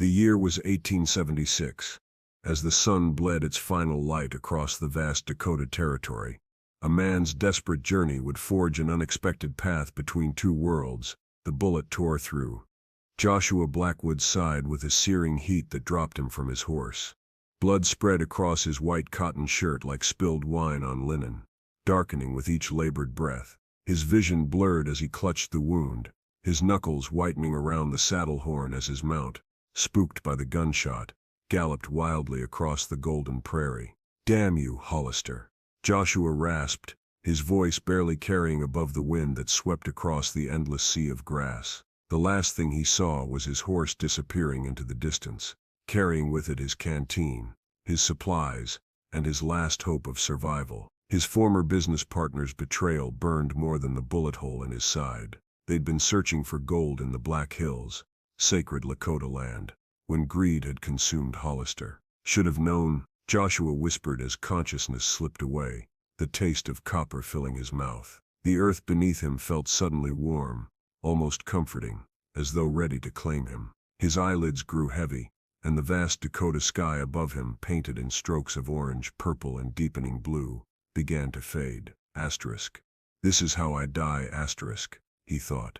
The year was 1876. As the sun bled its final light across the vast Dakota territory, a man's desperate journey would forge an unexpected path between two worlds. The bullet tore through Joshua Blackwood's side with a searing heat that dropped him from his horse. Blood spread across his white cotton shirt like spilled wine on linen, darkening with each labored breath. His vision blurred as he clutched the wound, his knuckles whitening around the saddle horn as his mount, spooked by the gunshot, galloped wildly across the golden prairie. "Damn you, Hollister," Joshua rasped, his voice barely carrying above the wind that swept across the endless sea of grass. The last thing he saw was his horse disappearing into the distance, carrying with it his canteen, his supplies, and his last hope of survival. His former business partner's betrayal burned more than the bullet hole in his side. They'd been searching for gold in the Black Hills, sacred Lakota land, when greed had consumed Hollister. "Should have known," Joshua whispered as consciousness slipped away, the taste of copper filling his mouth. The earth beneath him felt suddenly warm, almost comforting, as though ready to claim him. His eyelids grew heavy, and the vast Dakota sky above him, painted in strokes of orange, purple, and deepening blue, began to fade. This is how I die, he thought.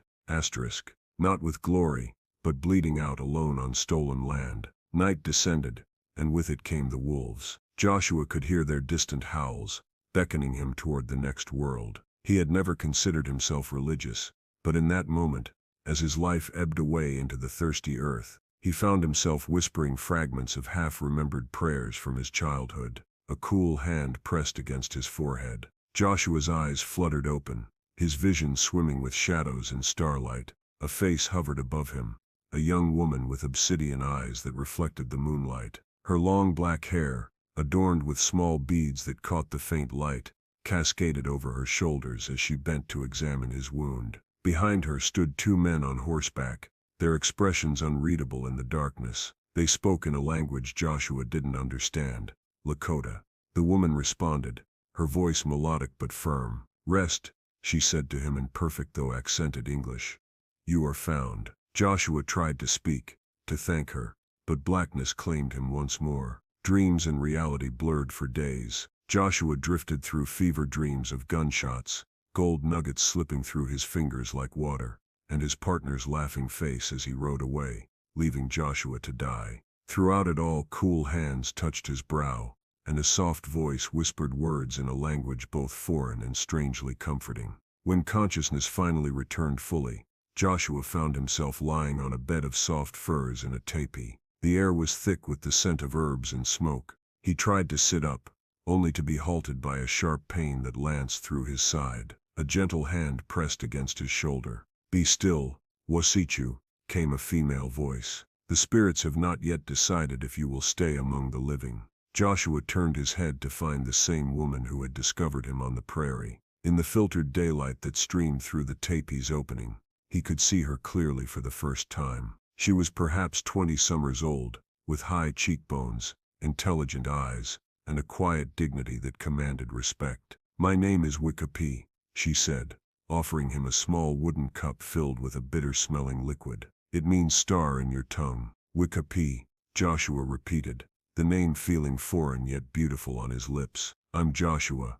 Not with glory, but bleeding out alone on stolen land. Night descended, and with it came the wolves. Joshua could hear their distant howls, beckoning him toward the next world. He had never considered himself religious, but in that moment, as his life ebbed away into the thirsty earth, he found himself whispering fragments of half-remembered prayers from his childhood. A cool hand pressed against his forehead. Joshua's eyes fluttered open, his vision swimming with shadows and starlight. A face hovered above him, a young woman with obsidian eyes that reflected the moonlight. Her long black hair, adorned with small beads that caught the faint light, cascaded over her shoulders as she bent to examine his wound. Behind her stood two men on horseback, their expressions unreadable in the darkness. They spoke in a language Joshua didn't understand. Lakota. The woman responded, her voice melodic but firm. "Rest," she said to him in perfect though accented English. "You are found." Joshua tried to speak, to thank her, but blackness claimed him once more. Dreams and reality blurred for days. Joshua drifted through fever dreams of gunshots, gold nuggets slipping through his fingers like water, and his partner's laughing face as he rode away, leaving Joshua to die. Throughout it all, cool hands touched his brow, and a soft voice whispered words in a language both foreign and strangely comforting. When consciousness finally returned fully, Joshua found himself lying on a bed of soft furs in a teepee. The air was thick with the scent of herbs and smoke. He tried to sit up, only to be halted by a sharp pain that lanced through his side. A gentle hand pressed against his shoulder. "Be still, Wasichu," came a female voice. "The spirits have not yet decided if you will stay among the living." Joshua turned his head to find the same woman who had discovered him on the prairie. In the filtered daylight that streamed through the teepee's opening, he could see her clearly for the first time. She was perhaps 20 summers old, with high cheekbones, intelligent eyes, and a quiet dignity that commanded respect. "My name is Wikapi," she said, offering him a small wooden cup filled with a bitter-smelling liquid. "It means star in your tongue." "Wikapi," Joshua repeated, the name feeling foreign yet beautiful on his lips. "I'm Joshua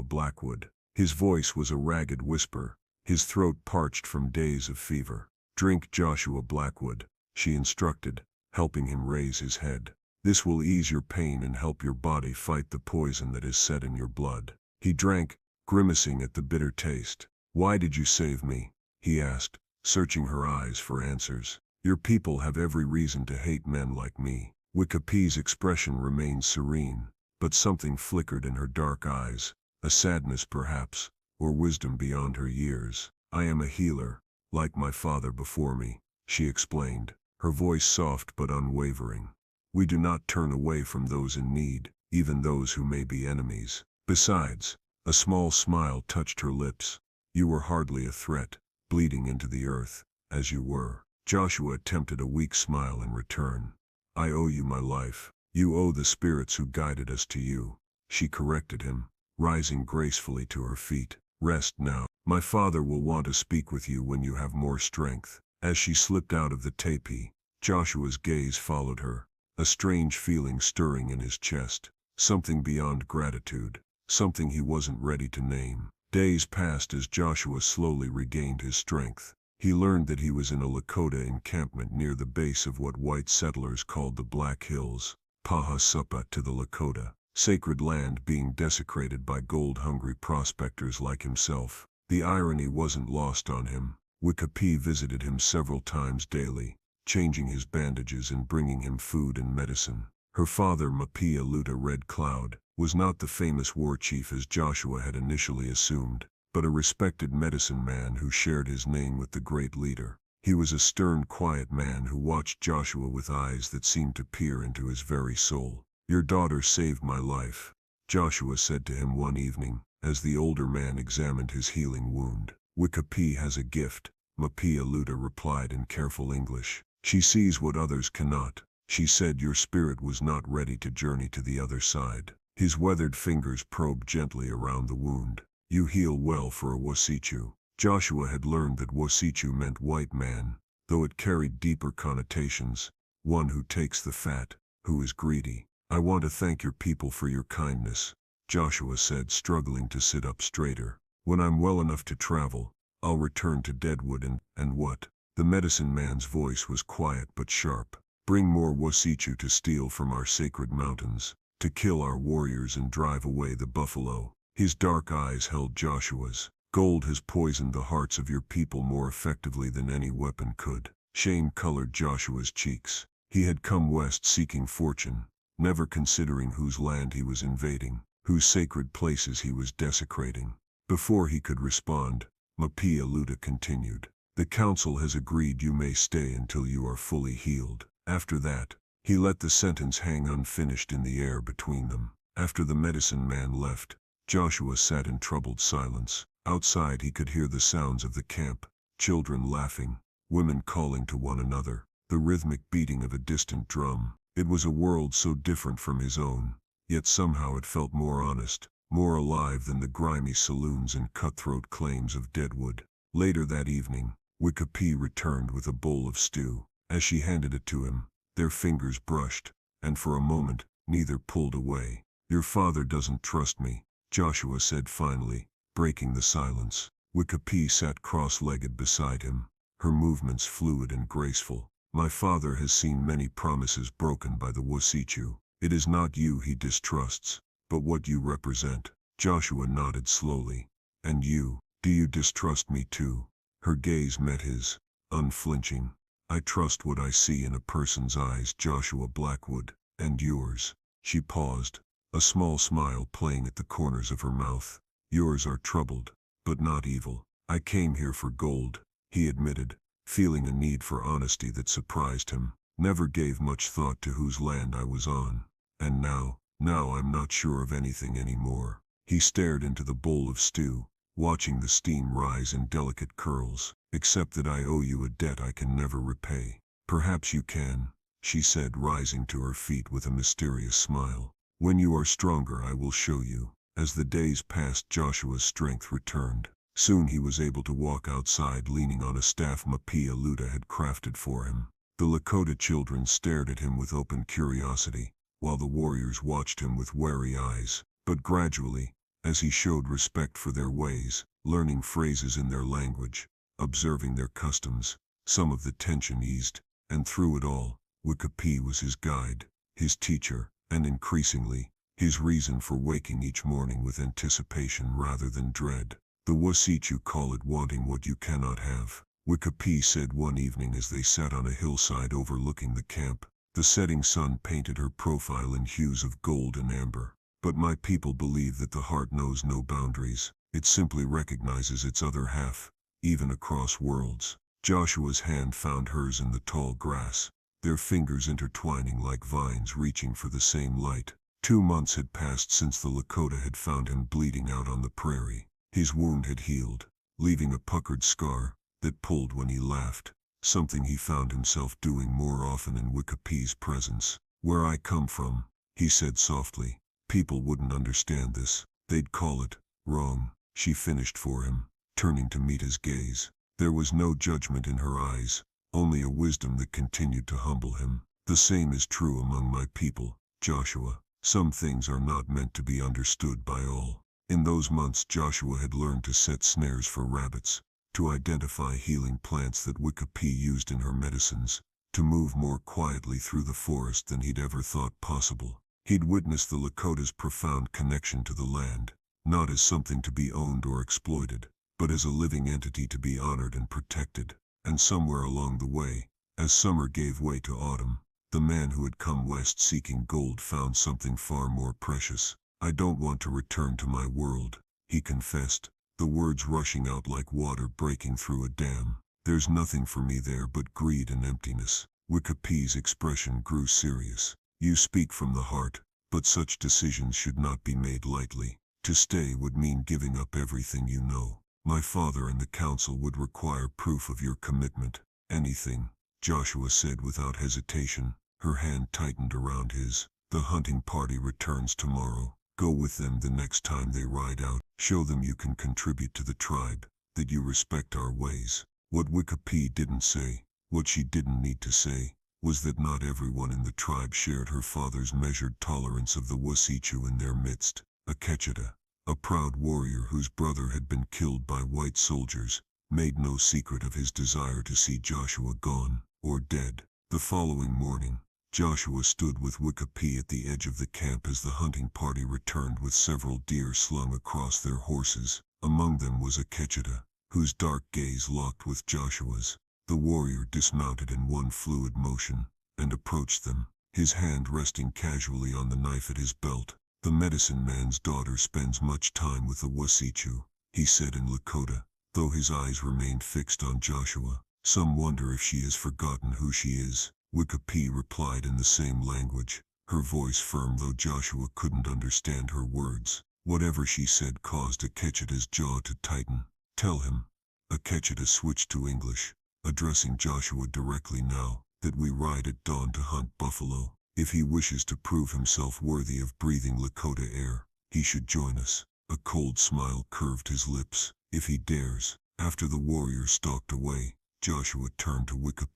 Blackwood." His voice was a ragged whisper, his throat parched from days of fever. "Drink, Joshua Blackwood," she instructed, helping him raise his head. "This will ease your pain and help your body fight the poison that is set in your blood." He drank, grimacing at the bitter taste. "Why did you save me?" he asked, searching her eyes for answers. "Your people have every reason to hate men like me." Wikapi's expression remained serene, but something flickered in her dark eyes, a sadness perhaps, or wisdom beyond her years. "I am a healer, like my father before me," she explained, her voice soft but unwavering. "We do not turn away from those in need, even those who may be enemies. Besides," a small smile touched her lips, "you were hardly a threat, bleeding into the earth, as you were." Joshua attempted a weak smile in return. "I owe you my life." "You owe the spirits who guided us to you," she corrected him, rising gracefully to her feet. "Rest now. My father will want to speak with you when you have more strength." As she slipped out of the teepee, Joshua's gaze followed her, a strange feeling stirring in his chest, something beyond gratitude, something he wasn't ready to name. Days passed as Joshua slowly regained his strength. He learned that he was in a Lakota encampment near the base of what white settlers called the Black Hills, Pahasuppa to the Lakota, sacred land being desecrated by gold-hungry prospectors like himself. The irony wasn't lost on him. Wikapi visited him several times daily, changing his bandages and bringing him food and medicine. Her father, Mapia Red Cloud, was not the famous war chief as Joshua had initially assumed, but a respected medicine man who shared his name with the great leader. He was a stern, quiet man who watched Joshua with eyes that seemed to peer into his very soul. "Your daughter saved my life," Joshua said to him one evening, as the older man examined his healing wound. "Wikapi has a gift," Mapia replied in careful English. "She sees what others cannot. She said your spirit was not ready to journey to the other side." His weathered fingers probed gently around the wound. "You heal well for a Wasichu." Joshua had learned that Wasichu meant white man, though it carried deeper connotations, one who takes the fat, who is greedy. "I want to thank your people for your kindness," Joshua said, struggling to sit up straighter. "When I'm well enough to travel, I'll return to Deadwood and what?" The medicine man's voice was quiet but sharp. "Bring more Wasichu to steal from our sacred mountains, to kill our warriors and drive away the buffalo." His dark eyes held Joshua's. "Gold has poisoned the hearts of your people more effectively than any weapon could." Shame colored Joshua's cheeks. He had come west seeking fortune, never considering whose land he was invading, whose sacred places he was desecrating. Before he could respond, Mapia continued. "The council has agreed you may stay until you are fully healed. After that," he let the sentence hang unfinished in the air between them. After the medicine man left, Joshua sat in troubled silence. Outside he could hear the sounds of the camp, children laughing, women calling to one another, the rhythmic beating of a distant drum. It was a world so different from his own, yet somehow it felt more honest, more alive than the grimy saloons and cutthroat claims of Deadwood. Later that evening, Wikapi returned with a bowl of stew. As she handed it to him, their fingers brushed, and for a moment, neither pulled away. "Your father doesn't trust me," Joshua said finally, breaking the silence. Wikapi sat cross-legged beside him, her movements fluid and graceful. "My father has seen many promises broken by the Wasichu. It is not you he distrusts, but what you represent." Joshua nodded slowly. "And you, do you distrust me too?" Her gaze met his, unflinching. "I trust what I see in a person's eyes, Joshua Blackwood. And yours?" She paused, a small smile playing at the corners of her mouth. "Yours are troubled, but not evil." "I came here for gold," he admitted, feeling a need for honesty that surprised him. "Never gave much thought to whose land I was on. And now I'm not sure of anything anymore." He stared into the bowl of stew, watching the steam rise in delicate curls. "Except that I owe you a debt I can never repay." "Perhaps you can," she said, rising to her feet with a mysterious smile. "When you are stronger I will show you." As the days passed, Joshua's strength returned. Soon he was able to walk outside leaning on a staff Mapia had crafted for him. The Lakota children stared at him with open curiosity, while the warriors watched him with wary eyes. But gradually, as he showed respect for their ways, learning phrases in their language, observing their customs, some of the tension eased, and through it all, Wikapi was his guide, his teacher, and increasingly, his reason for waking each morning with anticipation rather than dread. "The Wasichu call it wanting what you cannot have," Wikapi said one evening as they sat on a hillside overlooking the camp. The setting sun painted her profile in hues of gold and amber. "But my people believe that the heart knows no boundaries. It simply recognizes its other half, even across worlds." Joshua's hand found hers in the tall grass, their fingers intertwining like vines reaching for the same light. 2 months had passed since the Lakota had found him bleeding out on the prairie. His wound had healed, leaving a puckered scar that pulled when he laughed, something he found himself doing more often in Wikapi's presence. "Where I come from," he said softly, "people wouldn't understand this. They'd call it wrong." She finished for him, turning to meet his gaze. There was no judgment in her eyes, only a wisdom that continued to humble him. The same is true among my people, Joshua. Some things are not meant to be understood by all. In those months Joshua had learned to set snares for rabbits, to identify healing plants that Wicca used in her medicines, to move more quietly through the forest than he'd ever thought possible. He'd witnessed the Lakota's profound connection to the land, not as something to be owned or exploited, but as a living entity to be honored and protected. And somewhere along the way, as summer gave way to autumn, the man who had come west seeking gold found something far more precious. I don't want to return to my world, he confessed, the words rushing out like water breaking through a dam. There's nothing for me there but greed and emptiness. Wicca's expression grew serious. You speak from the heart, but such decisions should not be made lightly. To stay would mean giving up everything you know. My father and the council would require proof of your commitment. Anything, Joshua said without hesitation. Her hand tightened around his. The hunting party returns tomorrow. Go with them the next time they ride out. Show them you can contribute to the tribe, that you respect our ways. What Wicca didn't say, what she didn't need to say, was that not everyone in the tribe shared her father's measured tolerance of the Wasichu in their midst. Akecheta, a proud warrior whose brother had been killed by white soldiers, made no secret of his desire to see Joshua gone, or dead. The following morning, Joshua stood with Wicca at the edge of the camp as the hunting party returned with several deer slung across their horses. Among them was Akecheta, whose dark gaze locked with Joshua's. The warrior dismounted in one fluid motion, and approached them, his hand resting casually on the knife at his belt. The medicine man's daughter spends much time with the Wasichu, he said in Lakota, though his eyes remained fixed on Joshua. Some wonder if she has forgotten who she is. Wicca replied in the same language, her voice firm though Joshua couldn't understand her words. Whatever she said caused Akecheta's jaw to tighten. Tell him. Akecheta switched to English, addressing Joshua directly now, that we ride at dawn to hunt buffalo. If he wishes to prove himself worthy of breathing Lakota air, he should join us. A cold smile curved his lips. If he dares. After the warrior stalked away, Joshua turned to Wicca.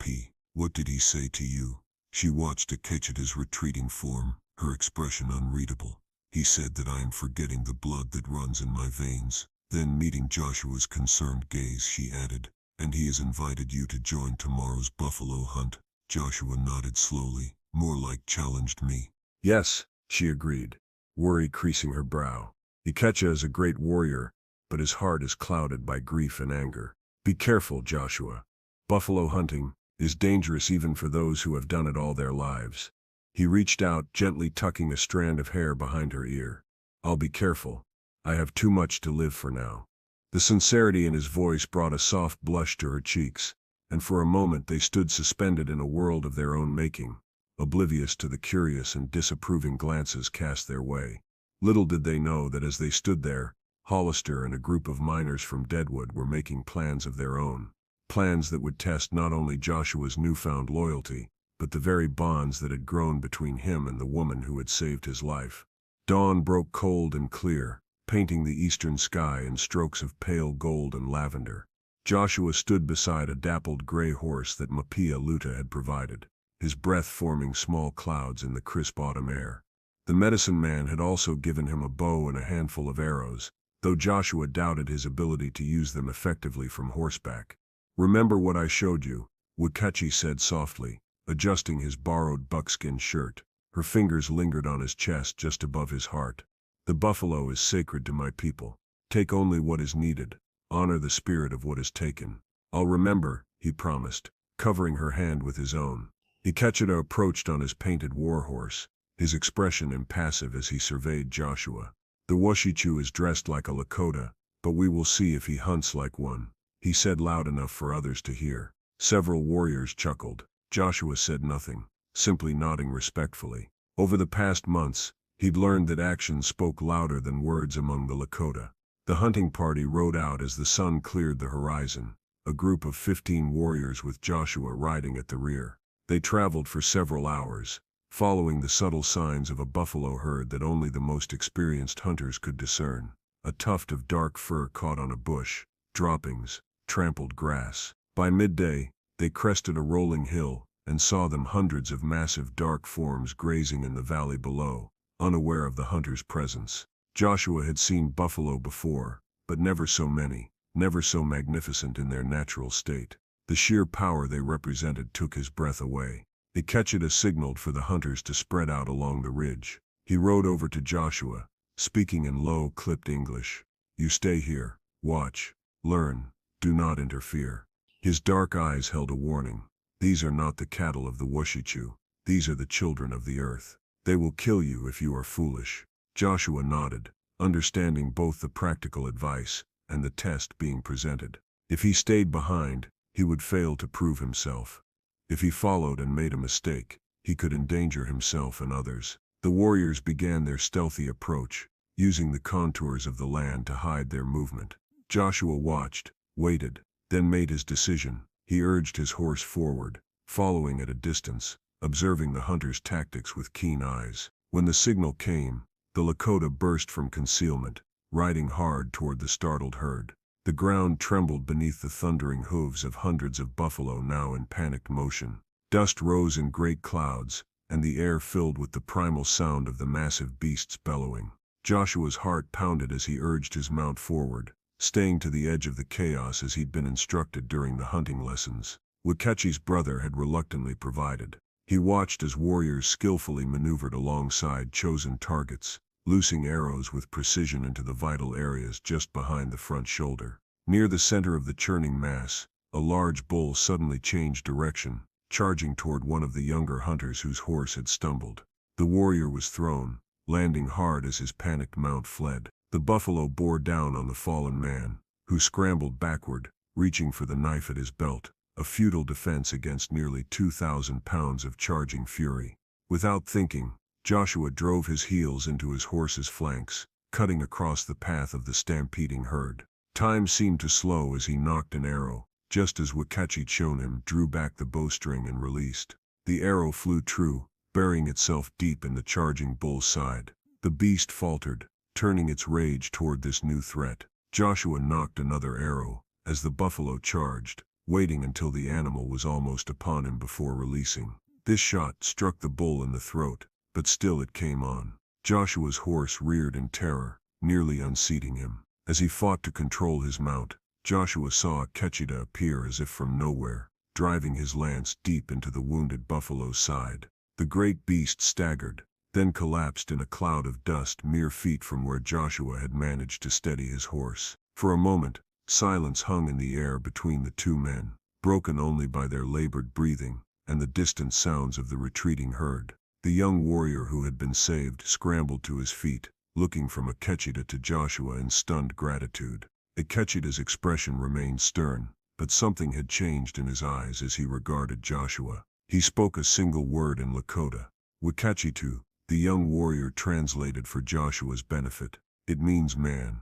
What did he say to you? She watched Akecheta's retreating form, her expression unreadable. He said that I am forgetting the blood that runs in my veins. Then meeting Joshua's concerned gaze, she added, and he has invited you to join tomorrow's buffalo hunt. Joshua nodded slowly, more like challenged me. Yes, she agreed, worry creasing her brow. Ikecha is a great warrior, but his heart is clouded by grief and anger. Be careful, Joshua. Buffalo hunting is dangerous even for those who have done it all their lives. He reached out, gently tucking a strand of hair behind her ear. I'll be careful. I have too much to live for now. The sincerity in his voice brought a soft blush to her cheeks, and for a moment they stood suspended in a world of their own making, oblivious to the curious and disapproving glances cast their way. Little did they know that as they stood there, Hollister and a group of miners from Deadwood were making plans of their own, plans that would test not only Joshua's newfound loyalty, but the very bonds that had grown between him and the woman who had saved his life. Dawn broke cold and clear, painting the eastern sky in strokes of pale gold and lavender. Joshua stood beside a dappled gray horse that Mapia Luta had provided, his breath forming small clouds in the crisp autumn air. The medicine man had also given him a bow and a handful of arrows, though Joshua doubted his ability to use them effectively from horseback. Remember what I showed you, Wikachi said softly, adjusting his borrowed buckskin shirt. Her fingers lingered on his chest just above his heart. The buffalo is sacred to my people. Take only what is needed. Honor the spirit of what is taken. I'll remember, he promised, covering her hand with his own. Ikecheta approached on his painted warhorse, his expression impassive as he surveyed Joshua. The Washichu is dressed like a Lakota, but we will see if he hunts like one, he said loud enough for others to hear. Several warriors chuckled. Joshua said nothing, simply nodding respectfully. Over the past months, he'd learned that actions spoke louder than words among the Lakota. The hunting party rode out as the sun cleared the horizon, a group of 15 warriors with Joshua riding at the rear. They traveled for several hours, following the subtle signs of a buffalo herd that only the most experienced hunters could discern. A tuft of dark fur caught on a bush, droppings, trampled grass. By midday, They crested a rolling hill, and saw them hundreds of massive dark forms grazing in the valley below, unaware of the hunter's presence. Joshua had seen buffalo before, but never so many, never so magnificent in their natural state. The sheer power they represented took his breath away. Lakota signaled for the hunters to spread out along the ridge. He rode over to Joshua, speaking in low, clipped English. "You stay here, watch, learn, do not interfere." His dark eyes held a warning. "These are not the cattle of the Washichu. These are the children of the earth. They will kill you if you are foolish." Joshua nodded, understanding both the practical advice and the test being presented. If he stayed behind, he would fail to prove himself. If he followed and made a mistake, he could endanger himself and others. The warriors began their stealthy approach, using the contours of the land to hide their movement. Joshua watched, waited, then made his decision. He urged his horse forward, following at a distance, observing the hunter's tactics with keen eyes. When the signal came, the Lakota burst from concealment, riding hard toward the startled herd. The ground trembled beneath the thundering hooves of hundreds of buffalo now in panicked motion. Dust rose in great clouds, and the air filled with the primal sound of the massive beasts bellowing. Joshua's heart pounded as he urged his mount forward, staying to the edge of the chaos as he'd been instructed during the hunting lessons. Wakachi's brother had reluctantly provided. He watched as warriors skillfully maneuvered alongside chosen targets, loosing arrows with precision into the vital areas just behind the front shoulder. Near the center of the churning mass, a large bull suddenly changed direction, charging toward one of the younger hunters whose horse had stumbled. The warrior was thrown, landing hard as his panicked mount fled. The buffalo bore down on the fallen man, who scrambled backward, reaching for the knife at his belt, a futile defense against nearly 2,000 pounds of charging fury. Without thinking, Joshua drove his heels into his horse's flanks, cutting across the path of the stampeding herd. Time seemed to slow as he nocked an arrow, just as Wakachi shown him drew back the bowstring and released. The arrow flew true, burying itself deep in the charging bull's side. The beast faltered, turning its rage toward this new threat. Joshua nocked another arrow, as the buffalo charged, waiting until the animal was almost upon him before releasing. This shot struck the bull in the throat, but still it came on. Joshua's horse reared in terror, nearly unseating him. As he fought to control his mount, Joshua saw Lakota appear as if from nowhere, driving his lance deep into the wounded buffalo's side. The great beast staggered, then collapsed in a cloud of dust mere feet from where Joshua had managed to steady his horse. For a moment, silence hung in the air between the two men, broken only by their labored breathing and the distant sounds of the retreating herd. The young warrior who had been saved scrambled to his feet, looking from Lakota to Joshua in stunned gratitude. Lakota's expression remained stern, but something had changed in his eyes as he regarded Joshua. He spoke a single word in Lakota. "Wakachitu," the young warrior translated for Joshua's benefit. "It means man."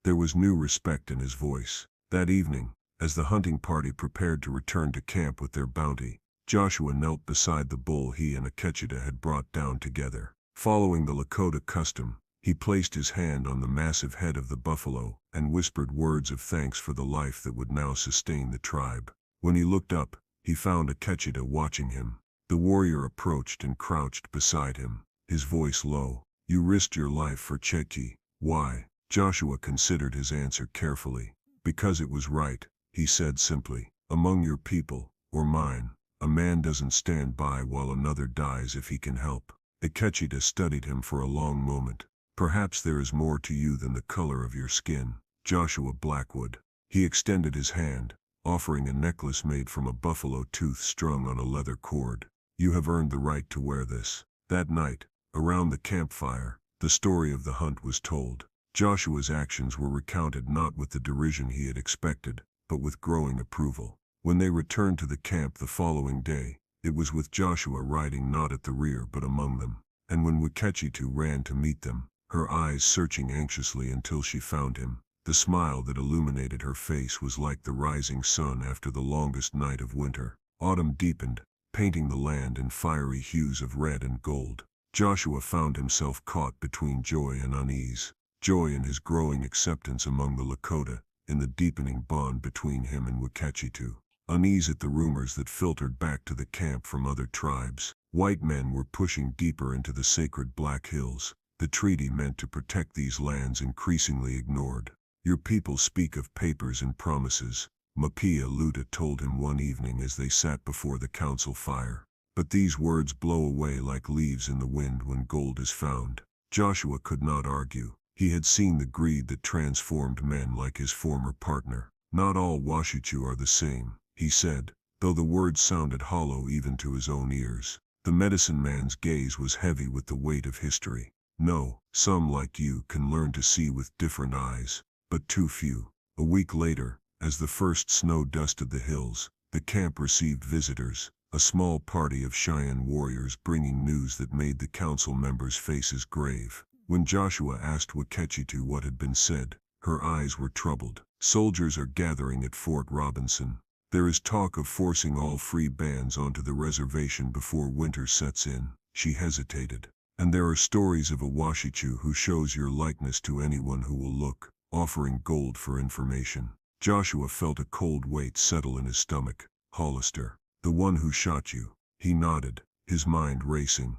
There was new respect in his voice. That evening, as the hunting party prepared to return to camp with their bounty, Joshua knelt beside the bull he and Lakota had brought down together. Following the Lakota custom, he placed his hand on the massive head of the buffalo and whispered words of thanks for the life that would now sustain the tribe. When he looked up, he found Lakota watching him. The warrior approached and crouched beside him, his voice low. "You risked your life for Chechi. Why?" Joshua considered his answer carefully. "Because it was right," he said simply. "Among your people, or mine, a man doesn't stand by while another dies if he can help." Lakota studied him for a long moment. "Perhaps there is more to you than the color of your skin, Joshua Blackwood." He extended his hand, offering a necklace made from a buffalo tooth strung on a leather cord. "You have earned the right to wear this." That night, around the campfire, the story of the hunt was told. Joshua's actions were recounted not with the derision he had expected, but with growing approval. When they returned to the camp the following day, it was with Joshua riding not at the rear but among them. And when Wakachitu ran to meet them, her eyes searching anxiously until she found him, the smile that illuminated her face was like the rising sun after the longest night of winter. Autumn deepened, painting the land in fiery hues of red and gold. Joshua found himself caught between joy and unease. Joy in his growing acceptance among the Lakota, in the deepening bond between him and Wakachitu. unease at the rumors that filtered back to the camp from other tribes. White men were pushing deeper into the sacred Black Hills. The treaty meant to protect these lands increasingly ignored. Your people speak of papers and promises, Mapia Luta told him one evening as they sat before the council fire. But these words blow away like leaves in the wind when gold is found. Joshua could not argue. He had seen the greed that transformed men like his former partner. Not all Washichu are the same, he said, though the words sounded hollow even to his own ears. The medicine man's gaze was heavy with the weight of history. No, some like you can learn to see with different eyes, but too few. A week later, as the first snow dusted the hills, the camp received visitors, a small party of Cheyenne warriors bringing news that made the council members' faces grave. When Joshua asked Wakechitu what had been said, her eyes were troubled. Soldiers are gathering at Fort Robinson. There is talk of forcing all free bands onto the reservation before winter sets in. She hesitated. And there are stories of a Washichu who shows your likeness to anyone who will look, offering gold for information. Joshua felt a cold weight settle in his stomach. Hollister, the one who shot you. He nodded, his mind racing.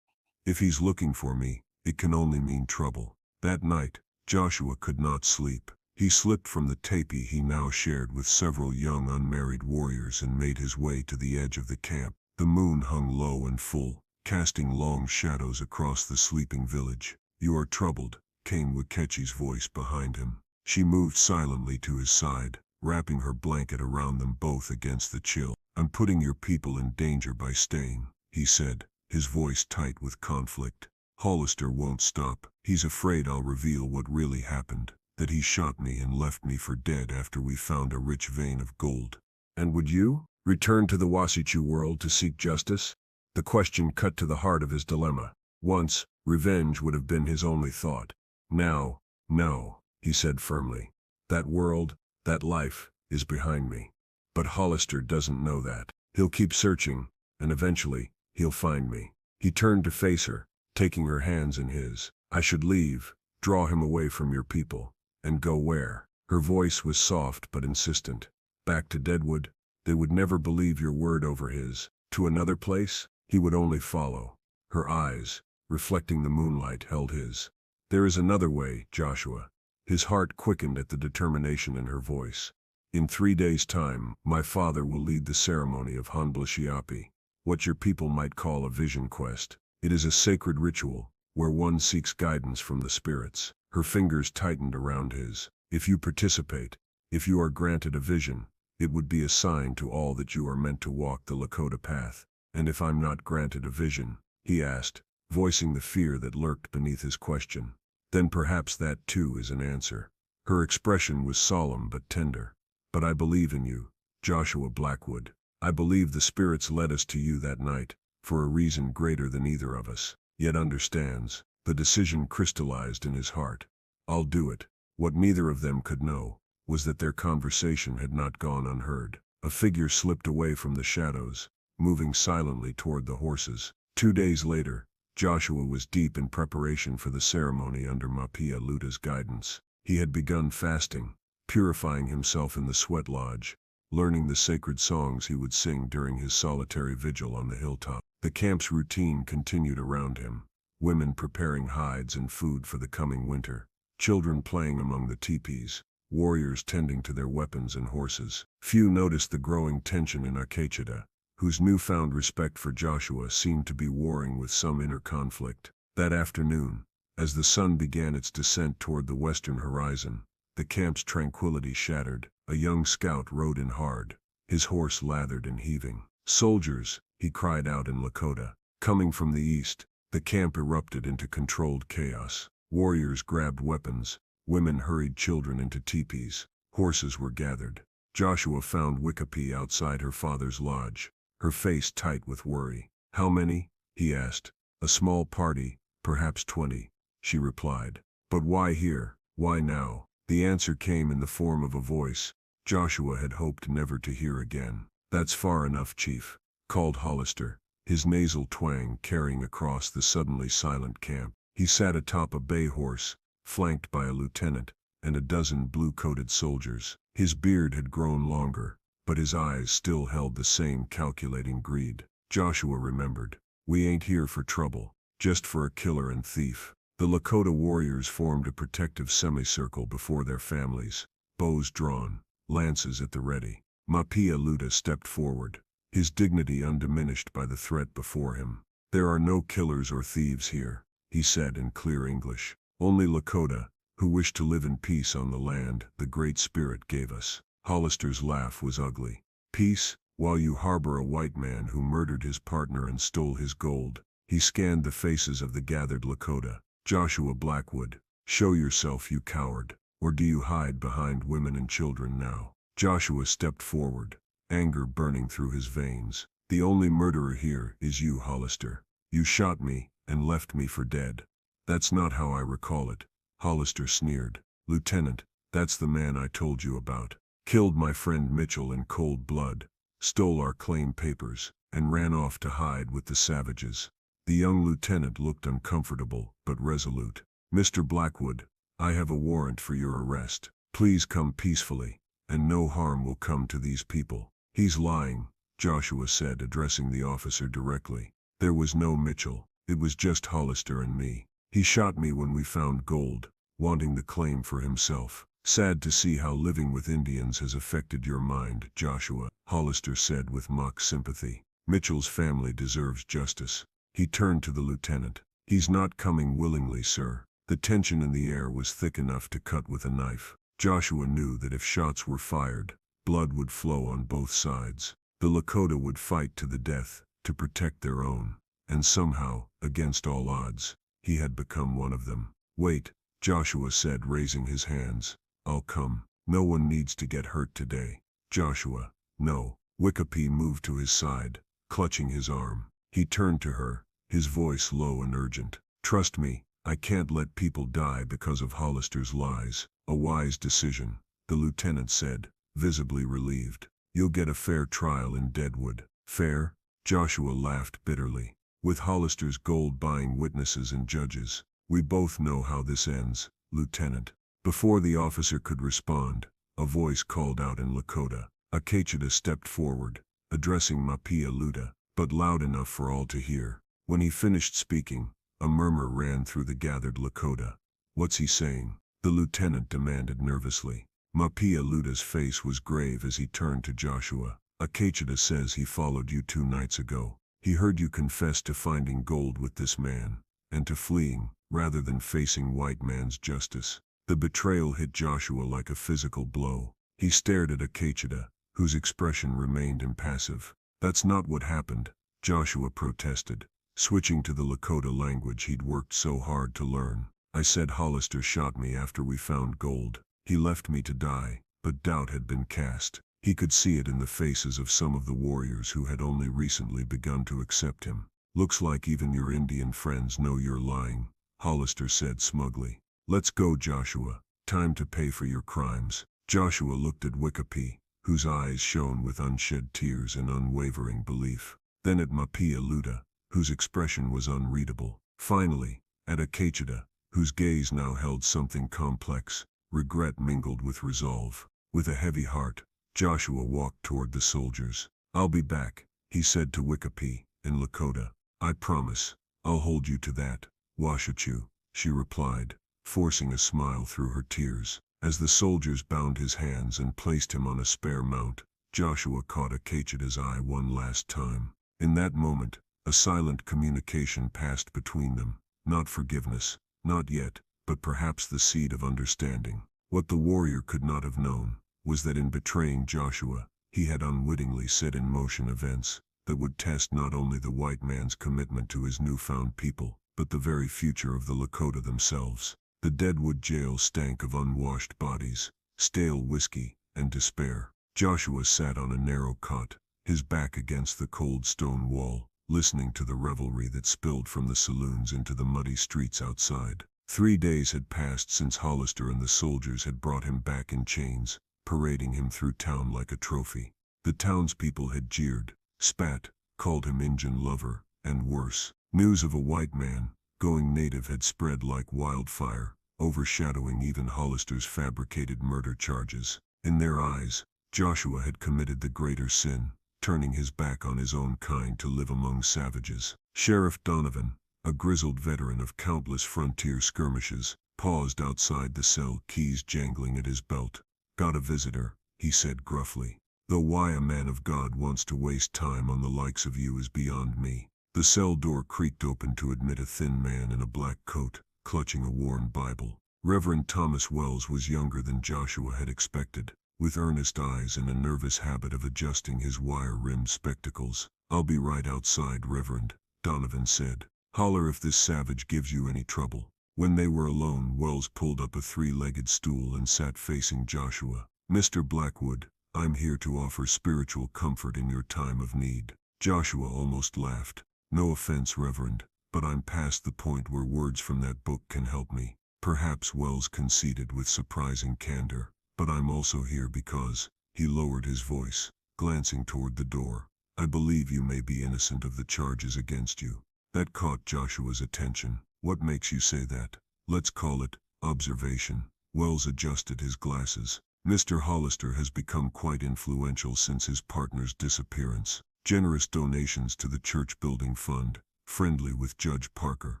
If he's looking for me, it can only mean trouble. That night, Joshua could not sleep. He slipped from the teepee he now shared with several young unmarried warriors and made his way to the edge of the camp. The moon hung low and full, casting long shadows across the sleeping village. You are troubled, came Wakechi's voice behind him. She moved silently to his side, wrapping her blanket around them both against the chill. I'm putting your people in danger by staying, he said, his voice tight with conflict. Hollister won't stop. He's afraid I'll reveal what really happened, that he shot me and left me for dead after we found a rich vein of gold. And would you return to the Washichu world to seek justice? The question cut to the heart of his dilemma. Once, revenge would have been his only thought. Now, no, he said firmly. That world, that life, is behind me. But Hollister doesn't know that. He'll keep searching, and eventually, he'll find me. He turned to face her, taking her hands in his. I should leave, draw him away from your people. And go where? Her voice was soft but insistent. Back to Deadwood? They would never believe your word over his. To another place? He would only follow. Her eyes, reflecting the moonlight, held his. There is another way, Joshua. His heart quickened at the determination in her voice. In 3 days' time, my father will lead the ceremony of Hanblashiapi, what your people might call a vision quest. It is a sacred ritual, where one seeks guidance from the spirits. Her fingers tightened around his. If you participate, if you are granted a vision, it would be a sign to all that you are meant to walk the Lakota path. And if I'm not granted a vision, he asked, voicing the fear that lurked beneath his question, then perhaps that too is an answer. Her expression was solemn but tender. But I believe in you, Joshua Blackwood. I believe the spirits led us to you that night, for a reason greater than either of us, yet understands. The decision crystallized in his heart. I'll do it. What neither of them could know was that their conversation had not gone unheard. A figure slipped away from the shadows, moving silently toward the horses. 2 days later, Joshua was deep in preparation for the ceremony under Mapia Luta's guidance. He had begun fasting, purifying himself in the sweat lodge, learning the sacred songs he would sing during his solitary vigil on the hilltop. The camp's routine continued around him. Women preparing hides and food for the coming winter, children playing among the teepees, warriors tending to their weapons and horses. Few noticed the growing tension in Akecheta, whose newfound respect for Joshua seemed to be warring with some inner conflict. That afternoon, as the sun began its descent toward the western horizon, the camp's tranquility shattered. A young scout rode in hard, his horse lathered and heaving. Soldiers, he cried out in Lakota. Coming from the east, the camp erupted into controlled chaos. Warriors grabbed weapons, women hurried children into teepees, horses were gathered. Joshua found Wikapi outside her father's lodge, her face tight with worry. How many? He asked. A small party, perhaps 20, she replied. But why here? Why now? The answer came in the form of a voice Joshua had hoped never to hear again. That's far enough, Chief, called Hollister, his nasal twang carrying across the suddenly silent camp. He sat atop a bay horse, flanked by a lieutenant and a dozen blue-coated soldiers. His beard had grown longer, but his eyes still held the same calculating greed. Joshua remembered. We ain't here for trouble, just for a killer and thief. The Lakota warriors formed a protective semicircle before their families, bows drawn, lances at the ready. Mapia Luta stepped forward, his dignity undiminished by the threat before him. There are no killers or thieves here, he said in clear English. Only Lakota, who wish to live in peace on the land the Great Spirit gave us. Hollister's laugh was ugly. Peace, while you harbor a white man who murdered his partner and stole his gold. He scanned the faces of the gathered Lakota. Joshua Blackwood, show yourself, you coward, or do you hide behind women and children now? Joshua stepped forward, anger burning through his veins. The only murderer here is you, Hollister. You shot me and left me for dead. That's not how I recall it. Hollister sneered. Lieutenant, that's the man I told you about. Killed my friend Mitchell in cold blood, stole our claim papers, and ran off to hide with the savages. The young lieutenant looked uncomfortable but resolute. Mr. Blackwood, I have a warrant for your arrest. Please come peacefully, and no harm will come to these people. He's lying, Joshua said, addressing the officer directly. There was no Mitchell. It was just Hollister and me. He shot me when we found gold, wanting the claim for himself. Sad to see how living with Indians has affected your mind, Joshua, Hollister said with mock sympathy. Mitchell's family deserves justice. He turned to the lieutenant. He's not coming willingly, sir. The tension in the air was thick enough to cut with a knife. Joshua knew that if shots were fired, blood would flow on both sides. The Lakota would fight to the death, to protect their own. And somehow, against all odds, he had become one of them. Wait, Joshua said, raising his hands. I'll come. No one needs to get hurt today. Joshua, no. Wikipe moved to his side, clutching his arm. He turned to her, his voice low and urgent. Trust me, I can't let people die because of Hollister's lies. A wise decision, the lieutenant said, visibly relieved. You'll get a fair trial in Deadwood. Fair? Joshua laughed bitterly. With Hollister's gold buying witnesses and judges. We both know how this ends, Lieutenant. Before the officer could respond, a voice called out in Lakota. Akecheta stepped forward, addressing Mapia Luta, but loud enough for all to hear. When he finished speaking, a murmur ran through the gathered Lakota. What's he saying? The lieutenant demanded nervously. Mapia Luta's face was grave as he turned to Joshua. Akecheta says he followed you 2 nights ago. He heard you confess to finding gold with this man, and to fleeing, rather than facing white man's justice. The betrayal hit Joshua like a physical blow. He stared at Akecheta, whose expression remained impassive. That's not what happened, Joshua protested, switching to the Lakota language he'd worked so hard to learn. I said Hollister shot me after we found gold. He left me to die, but doubt had been cast. He could see it in the faces of some of the warriors who had only recently begun to accept him. Looks like even your Indian friends know you're lying, Hollister said smugly. Let's go, Joshua. Time to pay for your crimes. Joshua looked at Wikipe, whose eyes shone with unshed tears and unwavering belief. Then at Mapia Luta, whose expression was unreadable. Finally, at Akecheta, whose gaze now held something complex, regret mingled with resolve. With a heavy heart, Joshua walked toward the soldiers. I'll be back, he said to Wikipe, in Lakota. I promise, I'll hold you to that, Washachu, she replied, forcing a smile through her tears. As the soldiers bound his hands and placed him on a spare mount, Joshua caught Akecheta's eye one last time. In that moment, a silent communication passed between them. Not forgiveness, not yet, but perhaps the seed of understanding. What the warrior could not have known was that in betraying Joshua, he had unwittingly set in motion events that would test not only the white man's commitment to his newfound people, but the very future of the Lakota themselves. The Deadwood jail stank of unwashed bodies, stale whiskey, and despair. Joshua sat on a narrow cot, his back against the cold stone wall, listening to the revelry that spilled from the saloons into the muddy streets outside. 3 days had passed since Hollister and the soldiers had brought him back in chains, parading him through town like a trophy. The townspeople had jeered, spat, called him Injun lover, and worse. News of a white man, going native, had spread like wildfire, overshadowing even Hollister's fabricated murder charges. In their eyes, Joshua had committed the greater sin, turning his back on his own kind to live among savages. Sheriff Donovan, a grizzled veteran of countless frontier skirmishes, paused outside the cell, keys jangling at his belt. "Got a visitor," he said gruffly. "Though why a man of God wants to waste time on the likes of you is beyond me." The cell door creaked open to admit a thin man in a black coat, clutching a worn Bible. Reverend Thomas Wells was younger than Joshua had expected, with earnest eyes and a nervous habit of adjusting his wire-rimmed spectacles. "I'll be right outside, Reverend," Donovan said. "Holler if this savage gives you any trouble." When they were alone, Wells pulled up a three-legged stool and sat facing Joshua. "Mr. Blackwood, I'm here to offer spiritual comfort in your time of need." Joshua almost laughed. "No offense, Reverend, but I'm past the point where words from that book can help me." "Perhaps," Wells conceded with surprising candor, "but I'm also here because," he lowered his voice, glancing toward the door, "I believe you may be innocent of the charges against you." That caught Joshua's attention. "What makes you say that?" "Let's call it observation." Wells adjusted his glasses. "Mr. Hollister has become quite influential since his partner's disappearance. Generous donations to the church building fund, friendly with Judge Parker,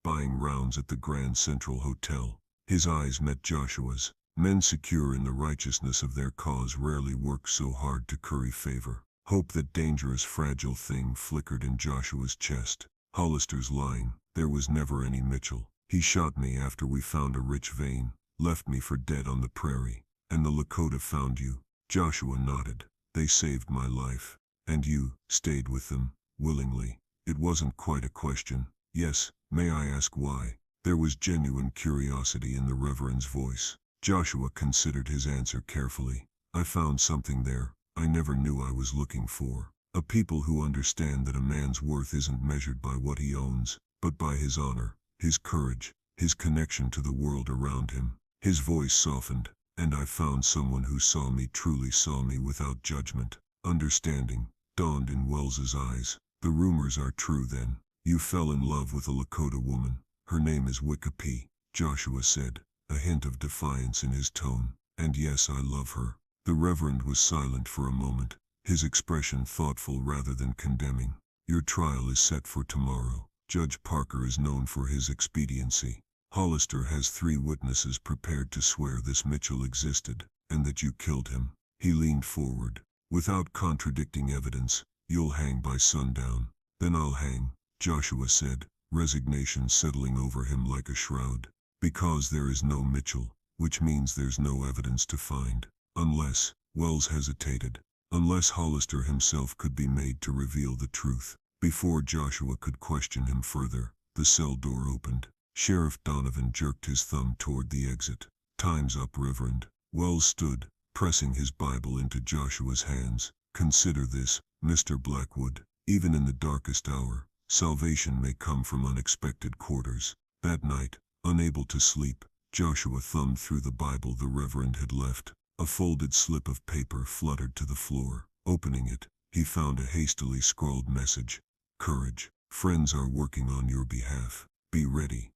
buying rounds at the Grand Central Hotel." His eyes met Joshua's. Men secure in the righteousness of their cause rarely work so hard to curry favor. Hope, that dangerous, fragile thing, flickered in Joshua's chest. "Hollister's lying. There was never any Mitchell. He shot me after we found a rich vein, left me for dead on the prairie. And the Lakota found you." Joshua nodded. "They saved my life." "And you stayed with them, willingly?" It wasn't quite a question. "Yes." "May I ask why?" There was genuine curiosity in the Reverend's voice. Joshua considered his answer carefully. "I found something there I never knew I was looking for. A people who understand that a man's worth isn't measured by what he owns, but by his honor, his courage, his connection to the world around him." His voice softened. "And I found someone who saw me, truly saw me, without judgment." Understanding dawned in Wells's eyes. "The rumors are true then. You fell in love with a Lakota woman. Her name is Wickapi," Joshua said, a hint of defiance in his tone. "And yes, I love her." The Reverend was silent for a moment, his expression thoughtful rather than condemning. "Your trial is set for tomorrow. Judge Parker is known for his expediency. Hollister has 3 witnesses prepared to swear this Mitchell existed, and that you killed him." He leaned forward. "Without contradicting evidence, you'll hang by sundown." "Then I'll hang," Joshua said, resignation settling over him like a shroud. "Because there is no Mitchell, which means there's no evidence to find. Unless," Wells hesitated, "unless Hollister himself could be made to reveal the truth." Before Joshua could question him further, the cell door opened. Sheriff Donovan jerked his thumb toward the exit. "Time's up, Reverend." Wells stood, pressing his Bible into Joshua's hands. "Consider this, Mr. Blackwood. Even in the darkest hour, salvation may come from unexpected quarters." That night, unable to sleep, Joshua thumbed through the Bible the Reverend had left. A folded slip of paper fluttered to the floor. Opening it, he found a hastily scrawled message. "Courage. Friends are working on your behalf. Be ready."